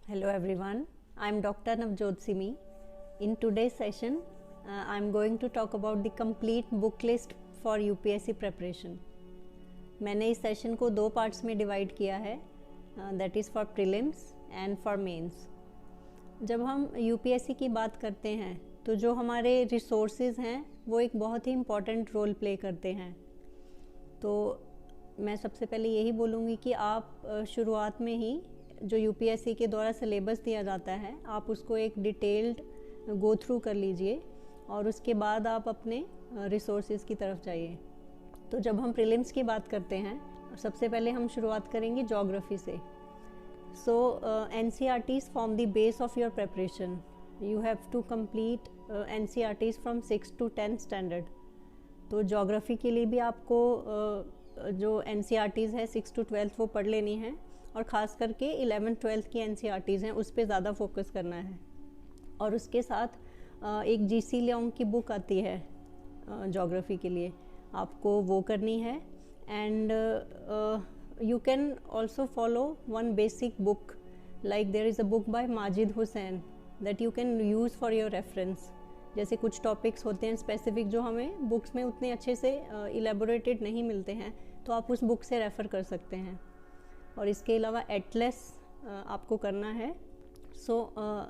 Hello everyone, I am Dr. Navjot Simi. In today's session, I am going to talk about the complete book list for UPSC preparation. मैंने इस session को दो parts में divide किया है, that is for prelims and for mains. जब हम UPSC की बात करते हैं तो जो हमारे रिसोर्सेज हैं वो एक बहुत ही इम्पॉर्टेंट रोल प्ले करते हैं. तो मैं सबसे पहले यही बोलूँगी कि आप शुरुआत में ही जो UPSC के द्वारा सिलेबस दिया जाता है आप उसको एक डिटेल्ड गो थ्रू कर लीजिए और उसके बाद आप अपने रिसोर्सेज की तरफ जाइए. तो जब हम प्रीलिम्स की बात करते हैं सबसे पहले हम शुरुआत करेंगे ज्योग्राफी से. So NCERTs form the base of your preparation. You have to complete NCERTs from 6 to 10 standard. तो ज्योग्राफी के लिए भी आपको जो NCERTs है 6 to 12 वो पढ़ लेनी है और ख़ास करके 11th-12th की NCERTs हैं उस पर ज़्यादा फोकस करना है. और उसके साथ एक GC लियोंग की बुक आती है ज्योग्राफी के लिए, आपको वो करनी है. And you can also follow one basic book like there is a book by Majid Hussain that you can use for your reference. जैसे कुछ टॉपिक्स होते हैं स्पेसिफिक जो हमें बुक्स में उतने अच्छे से इलेबोरेटेड नहीं मिलते हैं तो आप उस बुक से रेफ़र कर सकते हैं. और इसके अलावा एटलस आपको करना है. So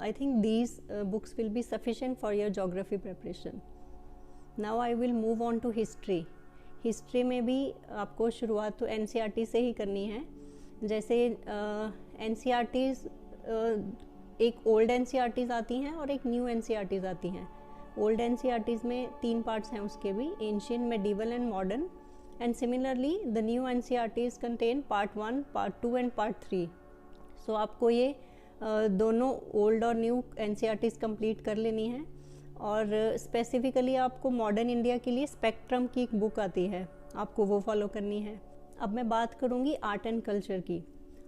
I think these books will be sufficient for your geography preparation. Now I will move on to history. History में भी आपको शुरुआत तो NCERT से ही करनी है. जैसे NCERTs एक ओल्ड NCERTs आती हैं और एक न्यू NCERTs आती हैं. ओल्ड NCERTs में 3 पार्ट्स हैं उसके भी, ancient, medieval and modern. And similarly the new NCERTs contain part 1, part 2 and part 3. So आपको ये दोनों ओल्ड और न्यू NCERTs कंप्लीट कर लेनी है. और स्पेसिफिकली आपको मॉडर्न इंडिया के लिए स्पेक्ट्रम की एक बुक आती है, आपको वो फॉलो करनी है. अब मैं बात करूँगी आर्ट एंड कल्चर की.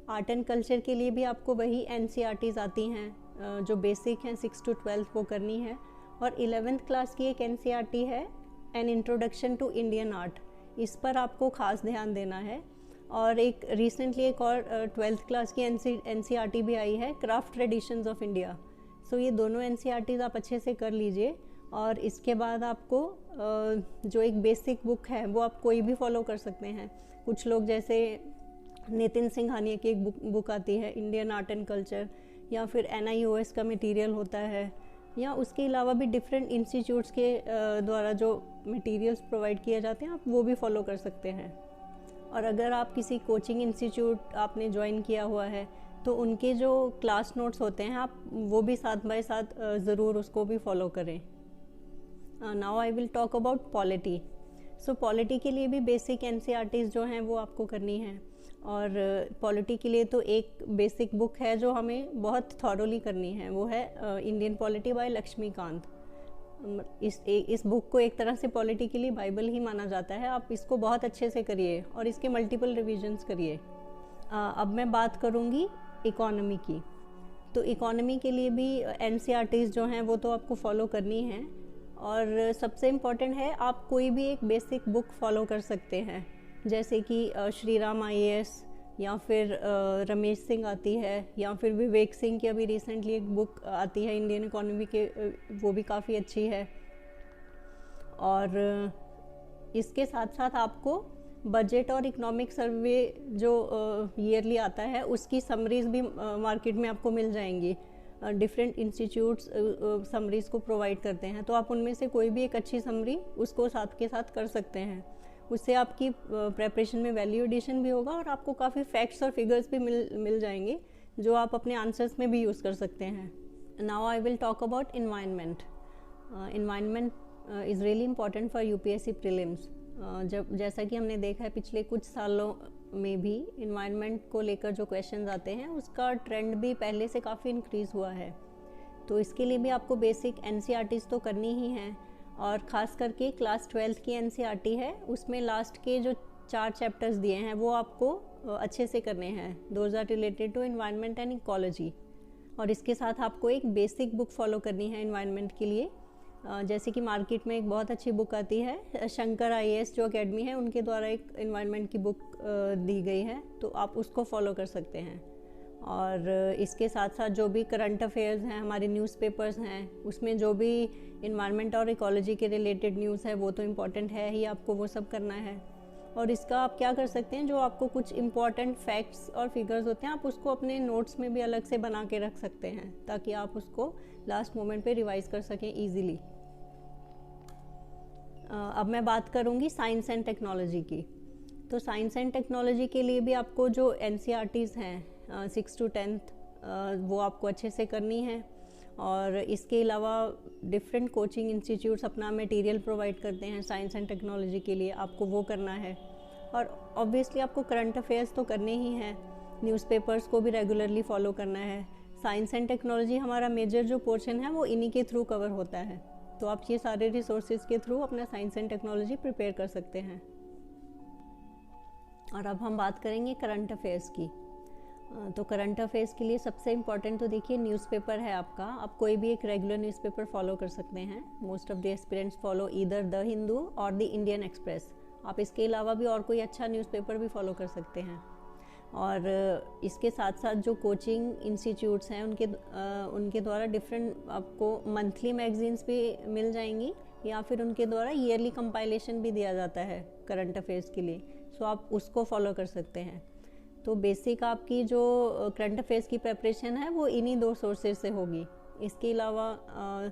आर्ट एंड कल्चर के लिए भी आपको वही NCERTs आती हैं जो बेसिक हैं 6 to 12 वो करनी है. और 11th क्लास की एक NCERT है an introduction to Indian art, इस पर आपको ख़ास ध्यान देना है. और एक रिसेंटली एक और 12th क्लास की NCERT भी आई है, क्राफ्ट ट्रेडिशंस ऑफ इंडिया. सो ये दोनों NCERTs आप अच्छे से कर लीजिए. और इसके बाद आपको जो एक बेसिक बुक है वो आप कोई भी फॉलो कर सकते हैं. कुछ लोग जैसे नितिन सिंघानिया की एक बुक आती है इंडियन आर्ट एंड कल्चर, या फिर NIOS का मटेरियल होता है, या उसके अलावा भी डिफरेंट इंस्टीट्यूट्स के द्वारा जो मटेरियल्स प्रोवाइड किए जाते हैं आप वो भी फॉलो कर सकते हैं. और अगर आप किसी कोचिंग इंस्टीट्यूट आपने ज्वाइन किया हुआ है तो उनके जो क्लास नोट्स होते हैं आप वो भी साथ बाय साथ ज़रूर उसको भी फॉलो करें. Now I will talk about polity. So polity के लिए भी बेसिक NCERTs जो हैं वो आपको करनी है. और पॉलिटी के लिए तो एक बेसिक बुक है जो हमें बहुत थॉरोली करनी है, वो है इंडियन पॉलिटी बाय लक्ष्मीकांत. इस बुक को एक तरह से पॉलिटी के लिए बाइबल ही माना जाता है. आप इसको बहुत अच्छे से करिए और इसके मल्टीपल रिविजन्स करिए. अब मैं बात करूँगी इकोनॉमी की. तो इकोनॉमी के लिए भी NCERTs जो हैं वो तो आपको फॉलो करनी है. और सबसे इम्पॉर्टेंट है आप कोई भी एक बेसिक बुक फॉलो कर सकते हैं, जैसे कि श्री राम IAS, या फिर रमेश सिंह आती है, या फिर विवेक सिंह की अभी रिसेंटली एक बुक आती है इंडियन इकोनॉमी के, वो भी काफ़ी अच्छी है. और इसके साथ साथ आपको बजट और इकोनॉमिक सर्वे जो ईयरली आता है उसकी समरीज भी मार्केट में आपको मिल जाएंगी. डिफरेंट इंस्टीट्यूट्स समरीज को प्रोवाइड करते हैं, तो आप उनमें से कोई भी एक अच्छी समरी उसको साथ के साथ कर सकते हैं. उससे आपकी प्रेपरेशन में वैल्यू एडिशन भी होगा और आपको काफ़ी फैक्ट्स और फिगर्स भी मिल जाएंगे जो आप अपने आंसर्स में भी यूज़ कर सकते हैं. Now I will talk about environment. Environment is really important for UPSC prelims. जैसा कि हमने देखा है पिछले कुछ सालों में भी इन्वायरमेंट को लेकर जो क्वेश्चंस आते हैं उसका ट्रेंड भी पहले से काफ़ी इंक्रीज़ हुआ है. तो इसके लिए भी आपको बेसिक NCERTs तो करनी ही हैं. और ख़ास करके क्लास 12th की NCERT है उसमें लास्ट के जो 4 चैप्टर्स दिए हैं वो आपको अच्छे से करने हैं. Those are related to environment and ecology. और इसके साथ आपको एक बेसिक बुक फॉलो करनी है एनवायरनमेंट के लिए. जैसे कि मार्केट में एक बहुत अच्छी बुक आती है शंकर IAS जो अकेडमी है उनके द्वारा एक एनवायरनमेंट की बुक दी गई है, तो आप उसको फॉलो कर सकते हैं. और इसके साथ साथ जो भी करंट अफेयर्स हैं, हमारे न्यूज़पेपर्स हैं, उसमें जो भी इन्वायरमेंट और इकोलॉजी के रिलेटेड न्यूज़ है वो तो इम्पॉर्टेंट है ही, आपको वो सब करना है। और इसका आप क्या कर सकते हैं, जो आपको कुछ इम्पॉर्टेंट फैक्ट्स और फिगर्स होते हैं आप उसको अपने नोट्स में भी अलग से बना के रख सकते हैं, ताकि आप उसको लास्ट मोमेंट पे रिवाइज कर सकें ईजीली। अब मैं बात करूँगी साइंस एंड टेक्नोलॉजी की। तो साइंस एंड टेक्नोलॉजी के लिए भी आपको जो NCERTs हैं 6 to 10th वो आपको अच्छे से करनी है। और इसके अलावा डिफरेंट कोचिंग इंस्टीट्यूट्स अपना मटेरियल प्रोवाइड करते हैं साइंस एंड टेक्नोलॉजी के लिए, आपको वो करना है। और ऑब्वियसली आपको करंट अफेयर्स तो करने ही हैं, न्यूज़पेपर्स को भी रेगुलरली फॉलो करना है। साइंस एंड टेक्नोलॉजी हमारा मेजर जो पोर्शन है वो इन्हीं के थ्रू कवर होता है, तो आप ये सारे रिसोर्सेज के थ्रू अपना साइंस एंड टेक्नोलॉजी प्रिपेयर कर सकते हैं। और अब हम बात करेंगे करंट अफेयर्स की। तो करंट अफेयर्स के लिए सबसे इम्पॉर्टेंट तो देखिए न्यूज़पेपर है आपका। आप कोई भी एक रेगुलर न्यूज़पेपर फॉलो कर सकते हैं। Most of the aspirants follow either the Hindu और द इंडियन एक्सप्रेस। आप इसके अलावा भी और कोई अच्छा न्यूज़पेपर भी फॉलो कर सकते हैं। और इसके साथ साथ जो कोचिंग इंस्टीट्यूट्स हैं उनके द्वारा डिफरेंट आपको मंथली मैगजीन्स भी मिल जाएंगी, या फिर उनके द्वारा ईयरली कंपाइलेशन भी दिया जाता है करंट अफेयर्स के लिए, सो आप उसको फॉलो कर सकते हैं। तो बेसिक आपकी जो करंट अफेयर्स की प्रिपरेशन है वो इन्हीं 2 सोर्सेज से होगी। इसके अलावा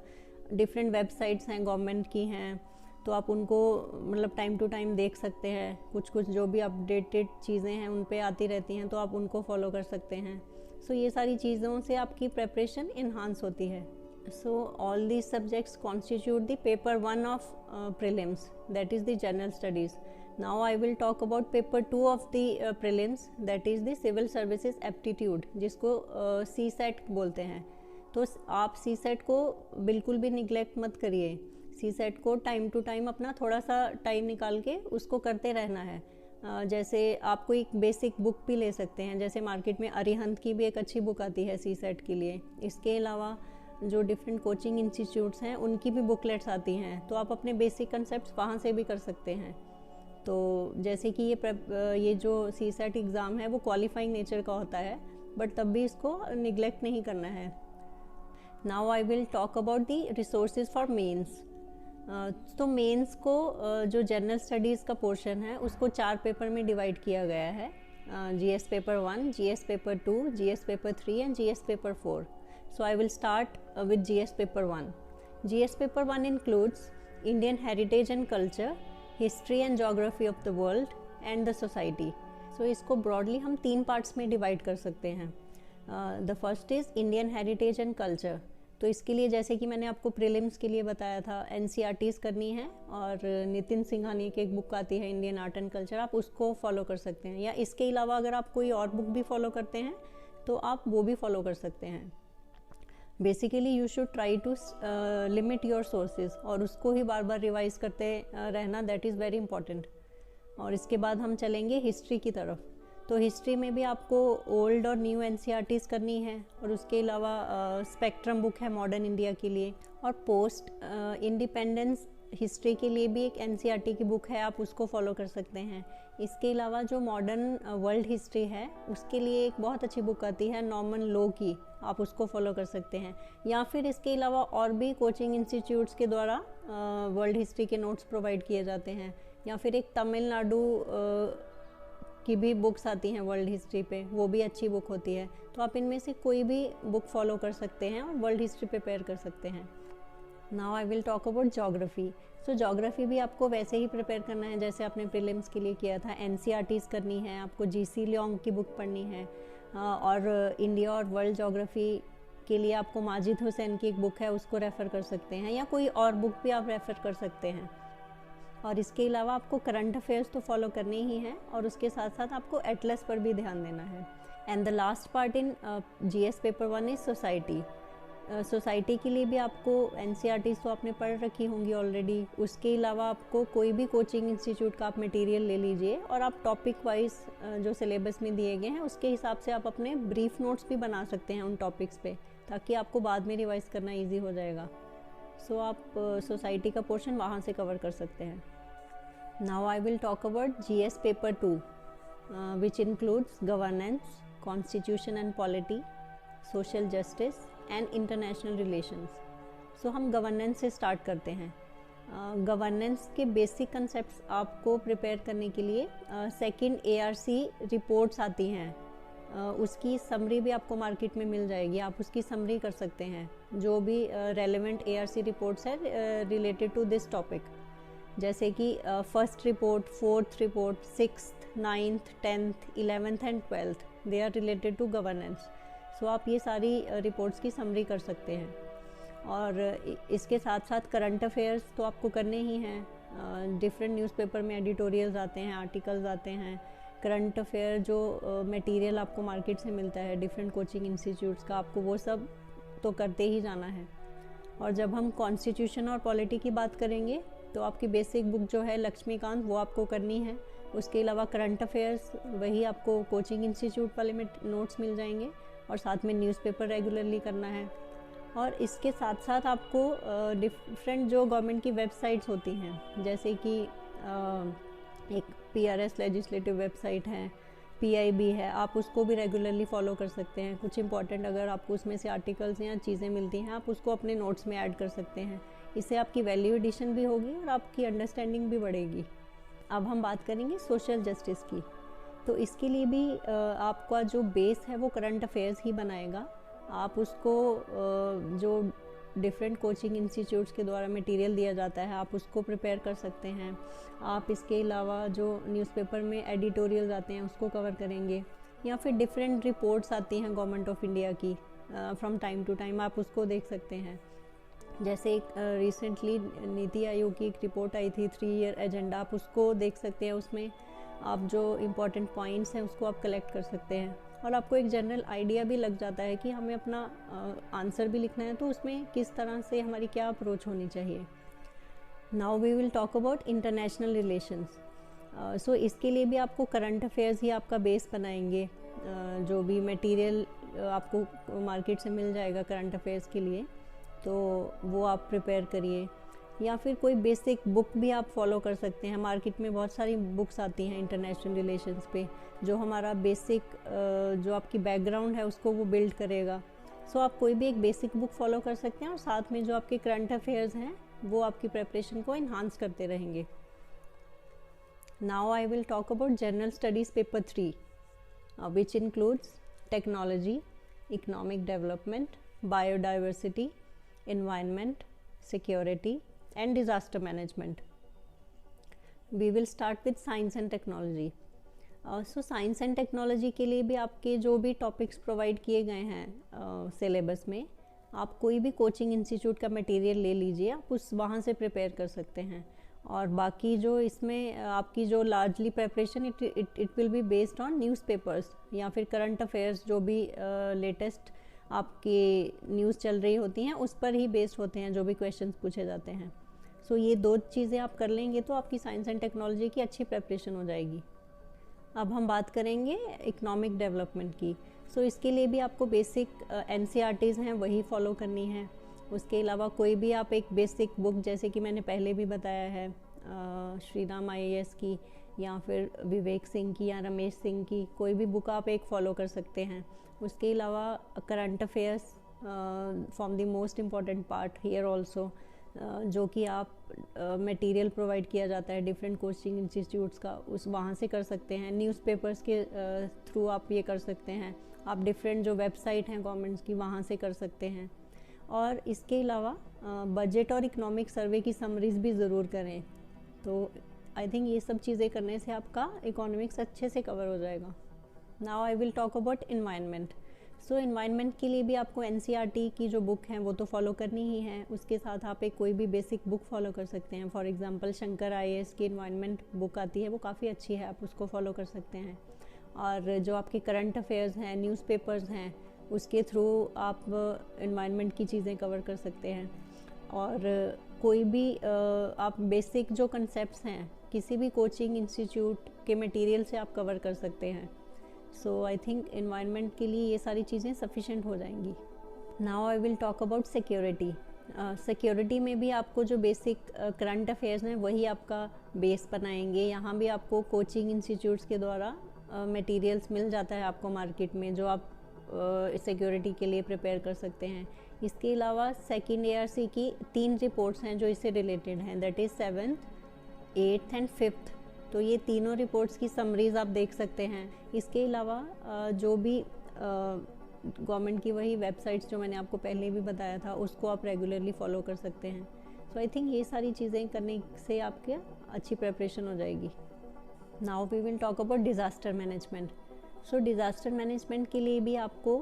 डिफरेंट वेबसाइट्स हैं गवर्नमेंट की हैं, तो आप उनको मतलब टाइम टू टाइम देख सकते हैं। कुछ जो भी अपडेटेड चीज़ें हैं उन पे आती रहती हैं, तो आप उनको फॉलो कर सकते हैं। सो ये सारी चीज़ों से आपकी प्रिपरेशन इन्हांस होती है। So all these subjects constitute the paper 1 of prelims, that is the general studies. Now I will talk about paper 2 of the prelims, that is the civil services aptitude, जिसको CSAT बोलते हैं। तो आप CSAT को बिल्कुल भी neglect मत करिए। CSAT को टाइम टू टाइम अपना थोड़ा सा टाइम निकाल के उसको करते रहना है। जैसे आप कोई एक बेसिक बुक भी ले सकते हैं, जैसे मार्केट में अरिहंत की भी एक अच्छी बुक आती है CSAT के लिए। इसके अलावा जो डिफरेंट कोचिंग इंस्टीट्यूट्स हैं उनकी भी बुकलेट्स आती हैं, तो आप अपने बेसिक कंसेप्ट्स वहाँ से भी कर सकते हैं। तो जैसे कि ये जो CSAT एग्ज़ाम है वो क्वालिफाइंग नेचर का होता है, बट तब भी इसको निगलेक्ट नहीं करना है। Now I will talk about the resources for mains. तो मेंस को जो जनरल स्टडीज़ का पोर्शन है उसको 4 पेपर में डिवाइड किया गया है। GS paper 1, GS paper 2, GS paper 3 and GS paper 4. So I will start with GS paper 1. GS paper 1 includes Indian heritage and culture, history and geography of the world and the society. So इसको broadly हम 3 parts में divide कर सकते हैं। The first is Indian heritage and culture. तो इसके लिए जैसे कि मैंने आपको प्रीलिम्स के लिए बताया था, NCERTs करनी है और नितिन सिंघानिया की एक बुक आती है इंडियन आर्ट एंड कल्चर, आप उसको फॉलो कर सकते हैं। या इसके अलावा अगर आप कोई और बुक भी फॉलो करते हैं तो आप वो भी फॉलो कर सकते हैं। Basically you should try to limit your sources और उसको ही बार बार रिवाइज करते रहना, दैट इज़ वेरी इंपॉर्टेंट। और इसके बाद हम चलेंगे हिस्ट्री की तरफ। तो हिस्ट्री में भी आपको ओल्ड और न्यू NCERTs करनी है, और उसके अलावा स्पेक्ट्रम बुक है मॉडर्न इंडिया के लिए, और पोस्ट इंडिपेंडेंस हिस्ट्री के लिए भी एक NCERT की बुक है, आप उसको फॉलो कर सकते हैं। इसके अलावा जो मॉडर्न वर्ल्ड हिस्ट्री है उसके लिए एक बहुत अच्छी बुक आती है नॉर्मन लो की, आप उसको फॉलो कर सकते हैं। या फिर इसके अलावा और भी कोचिंग इंस्टीट्यूट्स के द्वारा वर्ल्ड हिस्ट्री के नोट्स प्रोवाइड किए जाते हैं। या फिर एक तमिलनाडु की भी बुक्स आती हैं वर्ल्ड हिस्ट्री पे, वो भी अच्छी बुक होती है। तो आप इनमें से कोई भी बुक फॉलो कर सकते हैं और वर्ल्ड हिस्ट्री प्रिपेयर कर सकते हैं। Now I will talk about geography. So geography भी आपको वैसे ही प्रिपेयर करना है जैसे आपने प्रीलिम्स के लिए किया था। NCERTs करनी है, आपको GC लियोंग की बुक पढ़नी है, और इंडिया और वर्ल्ड जोग्राफी के लिए आपको माजिद हुसैन की एक बुक है उसको रेफ़र कर सकते हैं, या कोई और बुक भी आप रेफ़र कर सकते हैं। और इसके अलावा आपको करंट अफेयर्स तो फॉलो करने ही हैं, और उसके साथ साथ आपको एटलस पर भी ध्यान देना है। And the last part in GS paper 1 is society. Society के लिए भी आपको NCERTs तो आपने पढ़ रखी होंगी ऑलरेडी। उसके अलावा आपको कोई भी कोचिंग इंस्टीट्यूट का आप मटेरियल ले लीजिए, और आप टॉपिक वाइज जो सिलेबस में दिए गए हैं उसके हिसाब से आप अपने ब्रीफ नोट्स भी बना सकते हैं उन टॉपिक्स पे, ताकि आपको बाद में रिवाइज करना ईजी हो जाएगा। सो आप सोसाइटी का पोर्शन वहाँ से कवर कर सकते हैं। Now I will talk about GS paper 2 which includes governance, constitution and polity, social justice and international relations. So हम गवर्नेंस से स्टार्ट करते हैं। गवर्नेंस के बेसिक कंसेप्ट्स आपको प्रिपेयर करने के लिए सेकंड ARC रिपोर्ट्स आती हैं, उसकी समरी भी आपको मार्केट में मिल जाएगी, आप उसकी समरी कर सकते हैं। जो भी रेलेवेंट ARC रिपोर्ट्स है रिलेटेड टू दिस टॉपिक, जैसे कि first report, fourth report, 6th, 9th, 10th, 11th and 12th, they are related to governance. So आप ये सारी रिपोर्ट्स की समरी कर सकते हैं। और इसके साथ साथ करंट अफेयर्स तो आपको करने ही हैं। डिफरेंट न्यूज़पेपर में एडिटोरियल्स आते हैं, आर्टिकल्स आते हैं। करंट अफेयर जो मटेरियल आपको मार्केट से मिलता है डिफरेंट कोचिंग इंस्टीट्यूट्स का, आपको वो सब तो करते ही जाना है। और जब हम कॉन्स्टिट्यूशन और पॉलिटी की बात करेंगे तो आपकी बेसिक बुक जो है लक्ष्मीकांत, वो आपको करनी है। उसके अलावा करंट अफेयर्स वही आपको कोचिंग इंस्टीट्यूट वाले में नोट्स मिल जाएंगे, और साथ में न्यूज़पेपर रेगुलरली करना है। और इसके साथ साथ आपको डिफरेंट जो गवर्नमेंट की वेबसाइट्स होती हैं, जैसे कि एक PRS लेजिस्लेटिव वेबसाइट है, PIB है, आप उसको भी रेगुलरली फॉलो कर सकते हैं। कुछ इंपॉर्टेंट अगर आपको उसमें से आर्टिकल्स या चीज़ें मिलती हैं, आप उसको अपने नोट्स में ऐड कर सकते हैं। इससे आपकी वैल्यू एडिशन भी होगी और आपकी अंडरस्टैंडिंग भी बढ़ेगी। अब हम बात करेंगे सोशल जस्टिस की। तो इसके लिए भी आपका जो बेस है वो करंट अफेयर्स ही बनाएगा। आप उसको जो डिफरेंट कोचिंग इंस्टीट्यूट्स के द्वारा मटेरियल दिया जाता है, आप उसको प्रिपेयर कर सकते हैं। आप इसके अलावा जो न्यूज़पेपर में एडिटोरियल्स आते हैं उसको कवर करेंगे, या फिर डिफरेंट रिपोर्ट्स आती हैं गवर्नमेंट ऑफ इंडिया की फ्रॉम टाइम टू टाइम, आप उसको देख सकते हैं। जैसे एक रिसेंटली नीति आयोग की एक रिपोर्ट आई थी 3 ईयर एजेंडा, आप उसको देख सकते हैं। उसमें आप जो इम्पोर्टेंट पॉइंट्स हैं उसको आप कलेक्ट कर सकते हैं, और आपको एक जनरल आइडिया भी लग जाता है कि हमें अपना आंसर भी लिखना है तो उसमें किस तरह से हमारी क्या अप्रोच होनी चाहिए। Now we will talk about international relations. So इसके लिए भी आपको करंट अफेयर्स ही आपका बेस बनाएंगे। जो भी मटेरियल आपको मार्केट से मिल जाएगा करंट अफेयर्स के लिए, तो वो आप प्रिपेयर करिए, या फिर कोई बेसिक बुक भी आप फॉलो कर सकते हैं। मार्केट में बहुत सारी बुक्स आती हैं इंटरनेशनल रिलेशंस पे, जो हमारा बेसिक जो आपकी बैकग्राउंड है उसको वो बिल्ड करेगा। सो आप कोई भी एक बेसिक बुक फॉलो कर सकते हैं, और साथ में जो आपके करंट अफेयर्स हैं वो आपकी प्रिपरेशन को इन्हांस करते रहेंगे। Now I will talk about general studies paper 3, which includes technology, economic development, biodiversity, environment, security and disaster management. We will start with science and technology. So science and technology के लिए भी आपके जो भी topics provide किए गए हैं syllabus में, आप कोई भी कोचिंग इंस्टीट्यूट का मटेरियल ले लीजिए, आप उस वहाँ से प्रिपेयर कर सकते हैं। और बाकी जो इसमें आपकी जो largely preparation it will be based on newspapers या फिर करंट अफेयर्स, जो भी लेटेस्ट आपकी न्यूज़ चल रही होती हैं उस पर ही बेस्ड होते हैं जो भी क्वेश्चंस पूछे जाते हैं। सो ये 2 चीज़ें आप कर लेंगे तो आपकी साइंस एंड टेक्नोलॉजी की अच्छी प्रिपरेशन हो जाएगी। अब हम बात करेंगे इकोनॉमिक डेवलपमेंट की। सो इसके लिए भी आपको बेसिक NCERTs हैं वही फॉलो करनी है। उसके अलावा कोई भी आप एक बेसिक बुक, जैसे कि मैंने पहले भी बताया है, श्रीराम IAS की या फिर विवेक सिंह की या रमेश सिंह की, कोई भी बुक आप एक फॉलो कर सकते हैं। उसके अलावा current affairs from the most important part here also, जो कि आप मटेरियल प्रोवाइड किया जाता है डिफरेंट कोचिंग इंस्टीट्यूट्स का, उस वहाँ से कर सकते हैं। न्यूज़पेपर्स के थ्रू आप ये कर सकते हैं। आप डिफरेंट जो वेबसाइट हैं गवर्नमेंट्स की वहाँ से कर सकते हैं। और इसके अलावा बजट और इकोनॉमिक सर्वे की समरीज भी ज़रूर करें। तो आई थिंक ये सब चीज़ें करने से आपका इकोनॉमिक्स अच्छे से कवर हो जाएगा। Now I will talk about environment. So environment के लिए भी आपको NCERT की जो बुक हैं वो तो फॉलो करनी ही है। उसके साथ आप एक कोई भी बेसिक बुक फॉलो कर सकते हैं। फॉर एग्जांपल शंकर IAS की इन्वायरमेंट बुक आती है, वो काफ़ी अच्छी है, आप उसको फॉलो कर सकते हैं। और जो आपके करंट अफेयर्स हैं, न्यूज़पेपर्स हैं, उसके थ्रू आप इन्वायरमेंट की चीज़ें कवर कर सकते हैं। और कोई भी आप बेसिक जो कंसेप्ट्स हैं किसी भी कोचिंग इंस्टीट्यूट के मटेरियल से आप कवर कर सकते हैं। सो आई थिंक इन्वायरमेंट के लिए ये सारी चीज़ें सफिशेंट हो जाएंगी। Now I will talk about security. Security में भी आपको जो बेसिक करंट अफेयर्स हैं वही आपका बेस बनाएंगे। यहाँ भी आपको कोचिंग इंस्टीट्यूट्स के द्वारा मटेरियल्स मिल जाता है आपको मार्केट में जो आप सिक्योरिटी के लिए प्रिपेयर कर सकते हैं। इसके अलावा सेकेंड ARC की 3 रिपोर्ट्स हैं जो इससे रिलेटेड हैं, that is 7th, 8th and 5th। तो ये तीनों रिपोर्ट्स की समरीज आप देख सकते हैं। इसके अलावा जो भी गवर्नमेंट की वही वेबसाइट्स जो मैंने आपको पहले भी बताया था उसको आप रेगुलरली फॉलो कर सकते हैं। सो आई थिंक ये सारी चीज़ें करने से आपके अच्छी प्रिपरेशन हो जाएगी। Now we will talk about disaster management. So disaster management के लिए भी आपको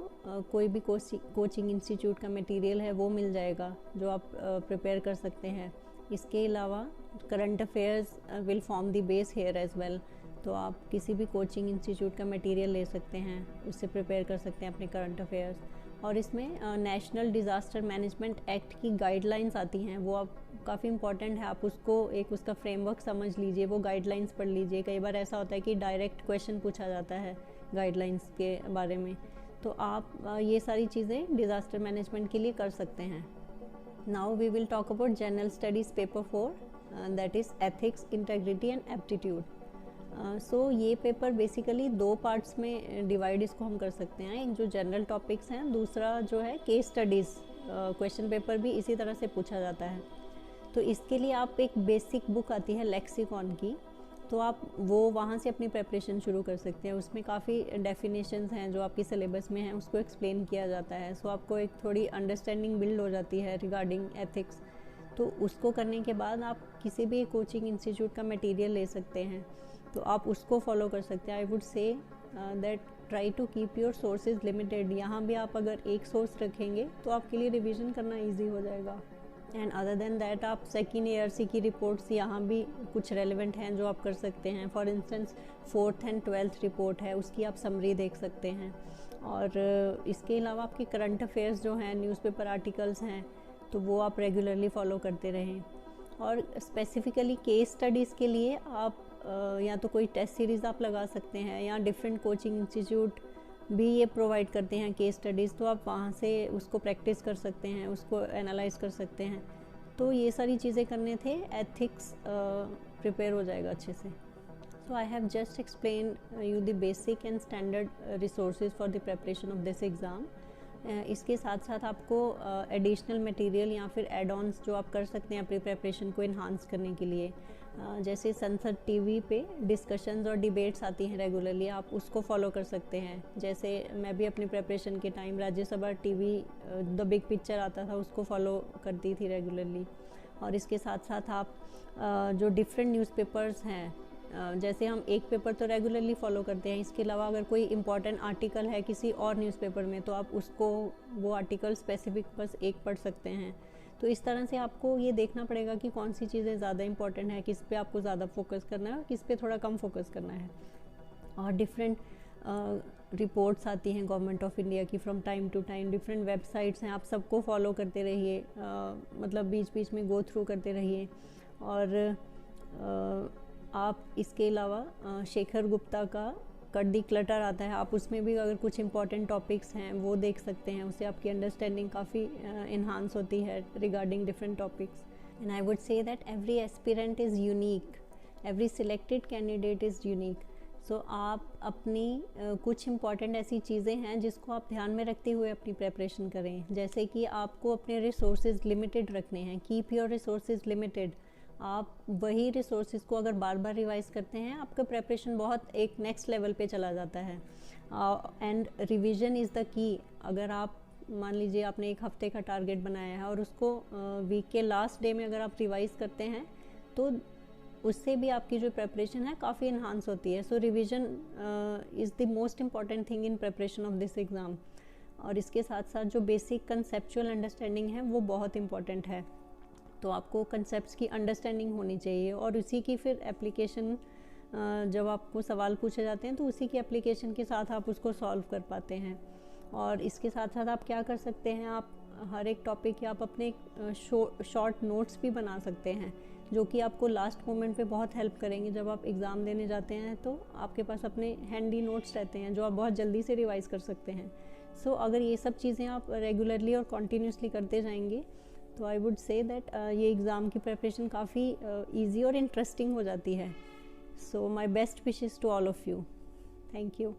कोई भी कोचिंग इंस्टीट्यूट का मटेरियल है वो मिल जाएगा जो आप प्रिपेयर कर सकते हैं। इसके अलावा current affairs will form the base here as well. तो आप किसी भी कोचिंग इंस्टीट्यूट का मटेरियल ले सकते हैं, उससे प्रिपेयर कर सकते हैं अपने करंट अफेयर्स। और इसमें नेशनल डिज़ास्टर मैनेजमेंट एक्ट की गाइडलाइंस आती हैं, वो आप काफ़ी इंपॉर्टेंट है, आप उसको एक उसका फ्रेमवर्क समझ लीजिए, वो गाइडलाइंस पढ़ लीजिए। कई बार ऐसा होता है कि डायरेक्ट क्वेश्चन पूछा जाता है गाइडलाइंस के बारे में, तो आप ये सारी चीज़ें डिज़ास्टर मैनेजमेंट के लिए कर सकते हैं। Now we will talk about general studies paper 4, that is ethics, integrity and aptitude. So ये पेपर बेसिकली 2 पार्ट्स में डिवाइड इसको हम कर सकते हैं। एक जो जनरल टॉपिक्स हैं, दूसरा जो है केस स्टडीज़। क्वेश्चन पेपर भी इसी तरह से पूछा जाता है। तो इसके लिए आप एक बेसिक बुक आती है लेक्सिकॉन की, तो आप वो वहाँ से अपनी प्रिपरेशन शुरू कर सकते हैं। उसमें काफ़ी डेफिनेशंस हैं जो आपकी सिलेबस में हैं, उसको एक्सप्लेन किया जाता है। सो आपको एक थोड़ी अंडरस्टैंडिंग बिल्ड हो जाती है रिगार्डिंग एथिक्स। तो उसको करने के बाद आप किसी भी कोचिंग इंस्टीट्यूट का मटेरियल ले सकते हैं, तो आप उसको फॉलो कर सकते हैं। I would say that try to keep your sources limited. यहाँ भी आप अगर एक सोर्स रखेंगे तो आपके लिए रिवीजन करना ईजी हो जाएगा। एंड अदर देन दैट आप सेकेंड ARC की रिपोर्ट्स यहाँ भी कुछ रेलिवेंट हैं जो आप कर सकते हैं। For instance 4th and 12th report है, उसकी आप समरी देख सकते हैं। और इसके अलावा आपके करंट अफेयर्स जो हैं, न्यूज़पेपर आर्टिकल्स हैं, तो वो आप रेगुलरली फॉलो करते रहें। और स्पेसिफ़िकली केस स्टडीज़ के लिए आप या तो कोई टेस्ट सीरीज़ आप लगा सकते हैं, या डिफरेंट कोचिंग इंस्टीट्यूट भी ये प्रोवाइड करते हैं केस स्टडीज़, तो आप वहाँ से उसको प्रैक्टिस कर सकते हैं, उसको एनालाइज कर सकते हैं। तो ये सारी चीज़ें करने थे, एथिक्स प्रिपेयर हो जाएगा अच्छे से। So I have just explain you the basic and standard resources for the preparation of this exam. इसके साथ साथ आपको एडिशनल मटेरियल या फिर एड ऑन्स जो आप कर सकते हैं अपनी प्रिपरेशन को इन्हांस करने के लिए, जैसे संसद TV पे डिस्कशंस और डिबेट्स आती हैं रेगुलरली, आप उसको फॉलो कर सकते हैं। जैसे मैं भी अपनी प्रिपरेशन के time Rajya Sabha TV the big picture आता था, उसको फॉलो करती थी रेगुलरली। और इसके साथ साथ आप जो डिफरेंट न्यूज़पेपर्स हैं, जैसे हम एक पेपर तो रेगुलरली फॉलो करते हैं, इसके अलावा अगर कोई इम्पॉर्टेंट आर्टिकल है किसी और न्यूज़पेपर में, तो आप उसको वो आर्टिकल स्पेसिफिक बस एक पढ़ सकते हैं। तो इस तरह से आपको ये देखना पड़ेगा कि कौन सी चीज़ें ज़्यादा इंपॉर्टेंट है, किस पे आपको ज़्यादा फोकस करना है और किस पे थोड़ा कम फोकस करना है। और डिफरेंट रिपोर्ट्स आती हैं गवर्नमेंट ऑफ इंडिया की from time to time, different websites हैं, आप सबको फॉलो करते रहिए, मतलब बीच बीच में गो थ्रू करते रहिए। और आप इसके अलावा शेखर गुप्ता का कट दी क्लटर आता है, आप उसमें भी अगर कुछ इंपॉर्टेंट टॉपिक्स हैं वो देख सकते हैं, उससे आपकी अंडरस्टैंडिंग काफ़ी इन्हांस होती है regarding different topics. And I would say that every aspirant is unique, every selected candidate is unique. So आप अपनी कुछ इंपॉर्टेंट ऐसी चीज़ें हैं जिसको आप ध्यान में रखते हुए अपनी प्रिपरेशन करें, जैसे कि आपको अपने रिसोर्सेज लिमिटेड रखने हैं, कीप योर रिसोर्सेज लिमिटेड। आप वही रिसोर्सेज को अगर बार बार रिवाइज करते हैं, आपका प्रिपरेशन बहुत एक नेक्स्ट लेवल पे चला जाता है। And revision is the key. अगर आप मान लीजिए आपने एक हफ्ते का टारगेट बनाया है और उसको वीक के लास्ट डे में अगर आप रिवाइज करते हैं, तो उससे भी आपकी जो प्रिपरेशन है काफ़ी इन्हांस होती है। So revision is the most important thing in preparation of this exam. और इसके साथ साथ जो बेसिक कंसेप्चुअल अंडरस्टैंडिंग है वो बहुत इम्पॉर्टेंट है। तो आपको कंसेप्ट्स की अंडरस्टैंडिंग होनी चाहिए और उसी की फिर एप्लीकेशन, जब आपको सवाल पूछे जाते हैं तो उसी की एप्लीकेशन के साथ आप उसको सॉल्व कर पाते हैं। और इसके साथ साथ आप क्या कर सकते हैं, आप हर एक टॉपिक के आप अपने शॉर्ट नोट्स भी बना सकते हैं, जो कि आपको लास्ट मोमेंट पे बहुत हेल्प करेंगे। जब आप एग्ज़ाम देने जाते हैं तो आपके पास अपने हैंडी नोट्स रहते हैं जो आप बहुत जल्दी से रिवाइज़ कर सकते हैं। सो अगर ये सब चीज़ें आप रेगुलरली और कॉन्टीन्यूसली करते जाएंगे, तो आई वुड से दैट ये एग्ज़ाम की प्रिपरेशन काफ़ी ईजी और इंटरेस्टिंग हो जाती है। So my best wishes to all of you. Thank you.